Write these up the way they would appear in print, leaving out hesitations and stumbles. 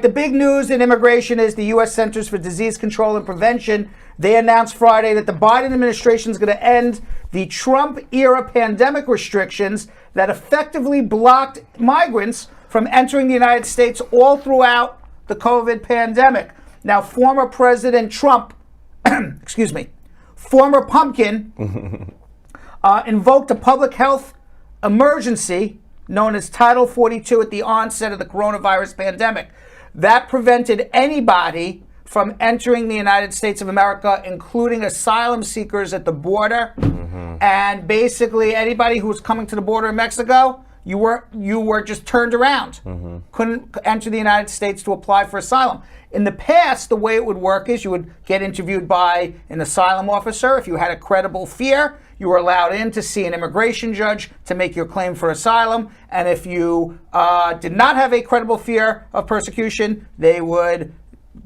the big news in immigration is the U.S. Centers for Disease Control and Prevention. They announced Friday that the Biden administration is going to end the Trump-era pandemic restrictions that effectively blocked migrants from entering the United States all throughout the COVID pandemic. Now, former President Trump, former pumpkin, invoked a public health emergency known as Title 42 at the onset of the coronavirus pandemic. That prevented anybody from entering the United States of America, including asylum seekers at the border. And basically anybody who was coming to the border in Mexico, you were just turned around. Couldn't enter the United States to apply for asylum. In the past, the way it would work is you would get interviewed by an asylum officer. If you had a credible fear, you were allowed in to see an immigration judge to make your claim for asylum. And if you did not have a credible fear of persecution, they would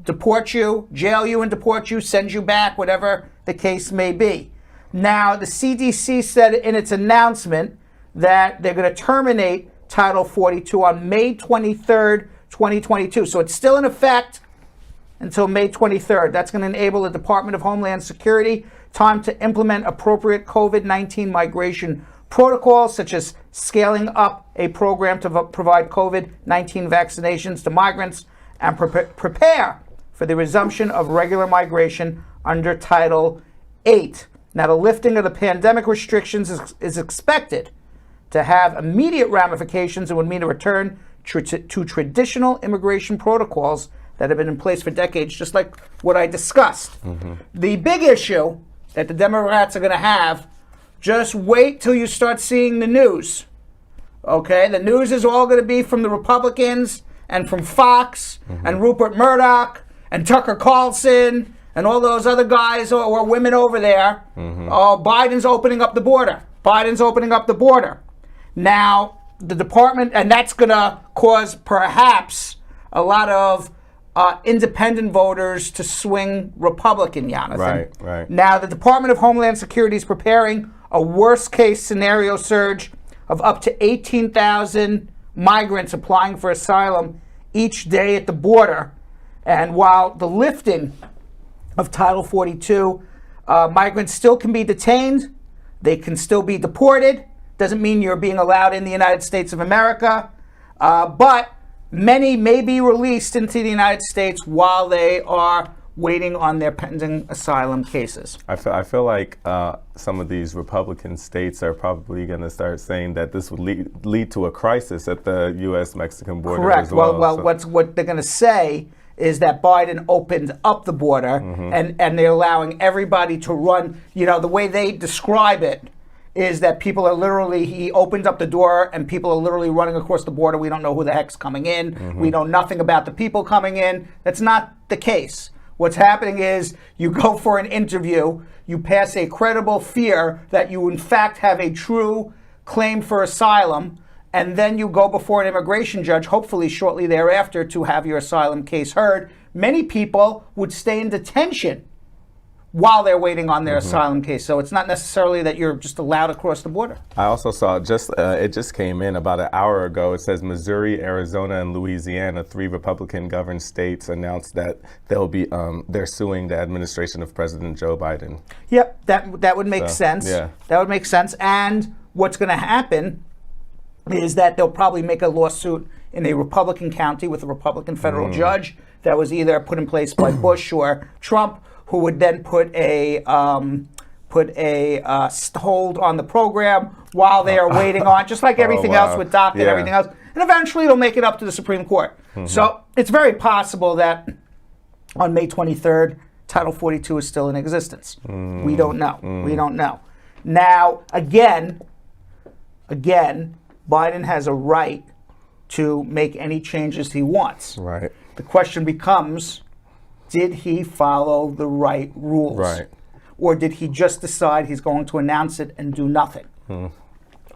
deport you, jail you and deport you, send you back, whatever the case may be. Now, the CDC said in its announcement that they're going to terminate Title 42 on May 23rd, 2022. So it's still in effect until May 23rd. That's going to enable the Department of Homeland Security time to implement appropriate COVID-19 migration protocols, such as scaling up a program to provide COVID-19 vaccinations to migrants and prepare for the resumption of regular migration under Title 8. Now, the lifting of the pandemic restrictions is expected to have immediate ramifications and would mean a return to traditional immigration protocols that have been in place for decades, just like what I discussed. The big issue that the Democrats are going to have, just wait till you start seeing the news. Okay? The news is all going to be from the Republicans and from Fox and Rupert Murdoch and Tucker Carlson and all those other guys or women over there. Oh, Biden's opening up the border. Biden's opening up the border. Now, the department, and that's going to cause perhaps a lot of independent voters to swing Republican, Jonathan. Right. Now, the Department of Homeland Security is preparing a worst-case scenario surge of up to 18,000 migrants applying for asylum each day at the border. And while the lifting of Title 42, migrants still can be detained, they can still be deported. Doesn't mean you're being allowed in the United States of America, but many may be released into the United States while they are waiting on their pending asylum cases. I feel like some of these Republican states are probably going to start saying that this would lead to a crisis at the U.S.-Mexican border. Correct. As well. What they're going to say is that Biden opened up the border and they're allowing everybody to run. You know, the way they describe it is that people are literally, he opened up the door and people are literally running across the border. We don't know who the heck's coming in. We know nothing about the people coming in. That's not the case. What's happening is you go for an interview, you pass a credible fear that you in fact have a true claim for asylum, and then you go before an immigration judge, hopefully shortly thereafter, to have your asylum case heard. Many people would stay in detention while they're waiting on their asylum case. So it's not necessarily that you're just allowed across the border. I also saw it just came in about an hour ago. It says Missouri, Arizona, and Louisiana, 3 Republican-governed states, announced that they're suing the administration of President Joe Biden. Yep, that would make sense. Yeah. That would make sense. And what's going to happen is that they'll probably make a lawsuit in a Republican county with a Republican federal judge that was either put in place by Bush or Trump, who would then put a hold on the program while they are waiting on, just like everything else with DACA and everything else. And eventually it'll make it up to the Supreme Court. So it's very possible that on May 23rd, Title 42 is still in existence. We don't know. We don't know. Now, again, Biden has a right to make any changes he wants. Right. The question becomes, did he follow the right rules? Right. Or did he just decide he's going to announce it and do nothing?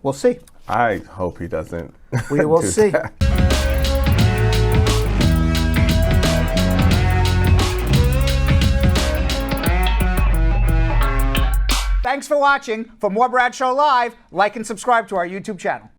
We'll see. I hope he doesn't. We will see. That. Thanks for watching. For more Brad Show Live, like and subscribe to our YouTube channel.